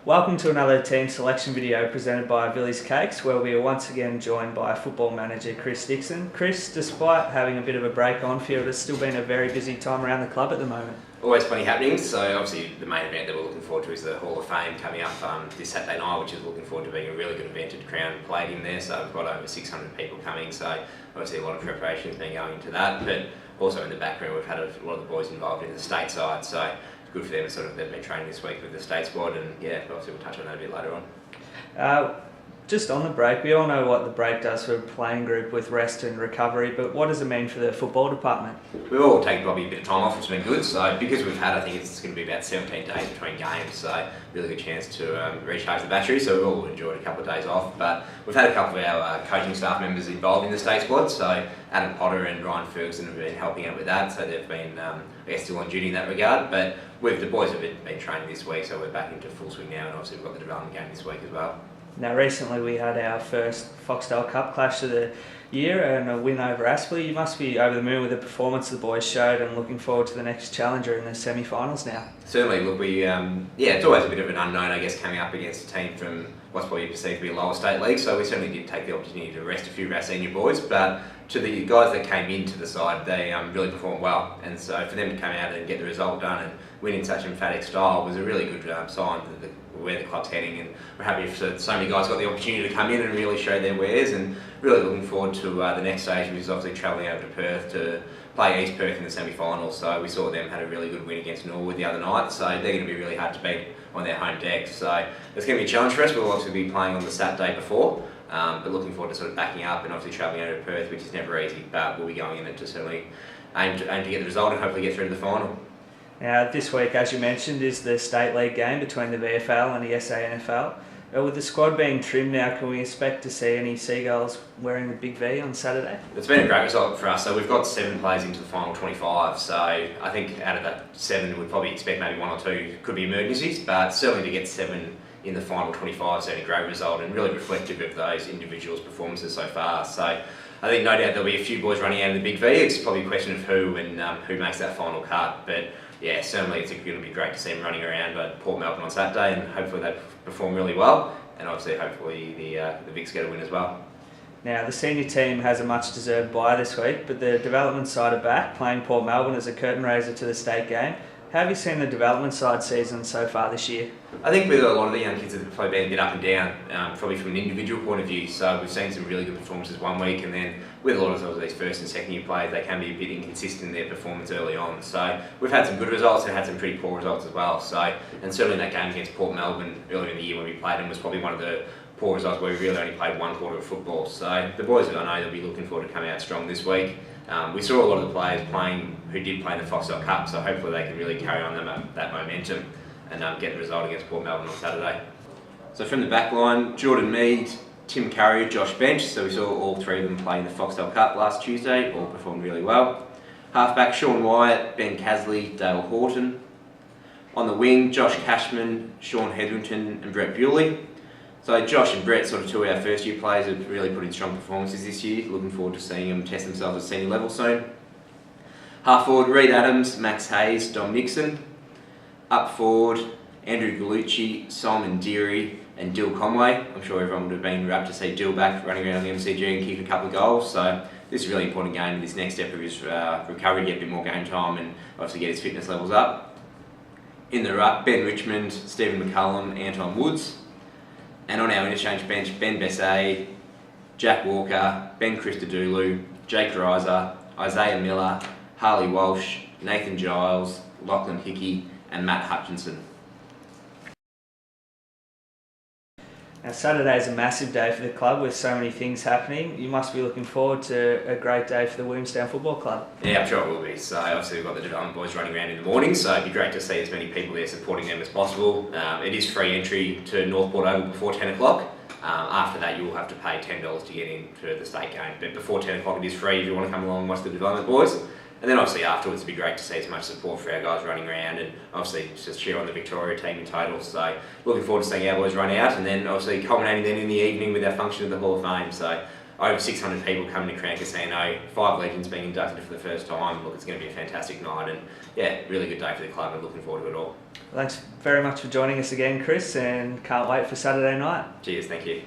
Welcome to another team selection video presented by Billy's Cakes, where we are once again joined by football manager Chris Dixon. Chris, despite having a bit of a break on field, it's still been a very busy time around the club at the moment. Always plenty happening, so obviously the main event that we're looking forward to is the Hall of Fame coming up this Saturday night, which is looking forward to being a really good event at Crown Palladium there. So we've got over 600 people coming, so obviously a lot of preparation has been going into that, but also in the background we've had a lot of the boys involved in the state side, so it's good for them to they've been training this week with the state squad, and yeah, obviously we'll touch on that a bit later on. Just on the break, we all know what the break does for a playing group with rest and recovery, but what does it mean for the football department? We've all taken probably a bit of time off, which has been good. So because we've had, I think it's going to be about 17 days between games, so really good chance to recharge the battery. So we've all enjoyed a couple of days off, but we've had a couple of our coaching staff members involved in the state squad. So Adam Potter and Ryan Ferguson have been helping out with that, so they've been still on duty in that regard. But the boys have been training this week, so we're back into full swing now, and obviously we've got the development game this week as well. Now, recently we had our first Foxtel Cup clash of the year and a win over Aspley. You must be over the moon with the performance the boys showed and looking forward to the next challenger in the semi-finals now. Certainly, look, it's always a bit of an unknown, I guess, coming up against a team from what's probably perceived to be a lower state league, so we certainly did take the opportunity to rest a few of our senior boys, but to the guys that came into the side, they really performed well, and so for them to come out and get the result done and win in such emphatic style was a really good sign that where the club's heading, and we're happy for so many guys got the opportunity to come in and really show their wares, and really looking forward to the next stage, which is obviously travelling over to Perth to play East Perth in the semi-finals. So we saw them had a really good win against Norwood the other night, so they're going to be really hard to beat on their home deck. So it's going to be a challenge for us. We'll obviously be playing on the Saturday before, but looking forward to sort of backing up and obviously travelling over to Perth, which is never easy, but we'll be going in it to certainly aim to get the result and hopefully get through to the final. Now, this week, as you mentioned, is the State League game between the VFL and the SANFL. With the squad being trimmed now, can we expect to see any Seagulls wearing the big V on Saturday? It's been a great result for us. So we've got 7 players into the final 25. So I think out of that 7, we'd probably expect maybe 1 or 2 could be emergencies, but certainly to get 7 in the final 25 is certainly a great result and really reflective of those individuals' performances so far. So I think no doubt there'll be a few boys running out of the big V. It's probably a question of who and who makes that final cut, but yeah, certainly it's going to be great to see them running around at Port Melbourne on Saturday, and hopefully they perform really well, and obviously hopefully the Vics get a win as well. Now, the senior team has a much deserved bye this week, but the development side are back, playing Port Melbourne as a curtain raiser to the state game. How have you seen the development side season so far this year? I think with a lot of the young kids that have probably been a bit up and down, probably from an individual point of view. So we've seen some really good performances one week, and then with a lot of these first and second year players, they can be a bit inconsistent in their performance early on. So we've had some good results and had some pretty poor results as well. So, and certainly that game against Port Melbourne earlier in the year when we played them was probably one of the poor results where we really only played 1 quarter of football. So the boys that I know they'll be looking forward to coming out strong this week. We saw a lot of the players playing who did play in the Foxtel Cup, so hopefully they can really carry on that momentum and get the result against Port Melbourne on Saturday. So from the back line, Jordan Mead, Tim Curry, Josh Bench, so we saw all 3 of them play in the Foxtel Cup last Tuesday, all performed really well. Halfback, Sean Wyatt, Ben Casley, Dale Horton. On the wing, Josh Cashman, Sean Hetherington and Brett Bewley. So Josh and Brett, sort of 2 of our first year players, have really put in strong performances this year. Looking forward to seeing them test themselves at senior level soon. Half forward, Reid Adams, Max Hayes, Dom Nixon. Up forward, Andrew Gallucci, Simon Deary and Dill Conway. I'm sure everyone would have been rapt to see Dill back running around the MCG and kicking a couple of goals. So this is a really important game, this next step of his recovery, to get a bit more game time and obviously get his fitness levels up. In the ruck, Ben Richmond, Stephen McCullum, Anton Woods. And on our interchange bench, Ben Bessay, Jack Walker, Ben Christodoulou, Jake Reiser, Isaiah Miller, Harley Walsh, Nathan Giles, Lachlan Hickey and Matt Hutchinson. Now, Saturday is a massive day for the club with so many things happening. You must be looking forward to a great day for the Williamstown Football Club. Yeah, I'm sure it will be. So obviously we've got the development boys running around in the morning, so it'd be great to see as many people there supporting them as possible. It is free entry to Northport Oval before 10 o'clock. After that you'll have to pay $10 to get in for the state game, but before 10 o'clock it is free if you want to come along and watch the development boys. And then obviously afterwards it'd be great to see as much support for our guys running around, and obviously just cheer on the Victoria team in total. So looking forward to seeing our boys run out, and then obviously culminating then in the evening with our function at the Hall of Fame. So over 600 people coming to Crown Casino, 5 legends being inducted for the first time. Look, it's going to be a fantastic night, and yeah, really good day for the club and looking forward to it all. Thanks very much for joining us again, Chris, and can't wait for Saturday night. Cheers, thank you.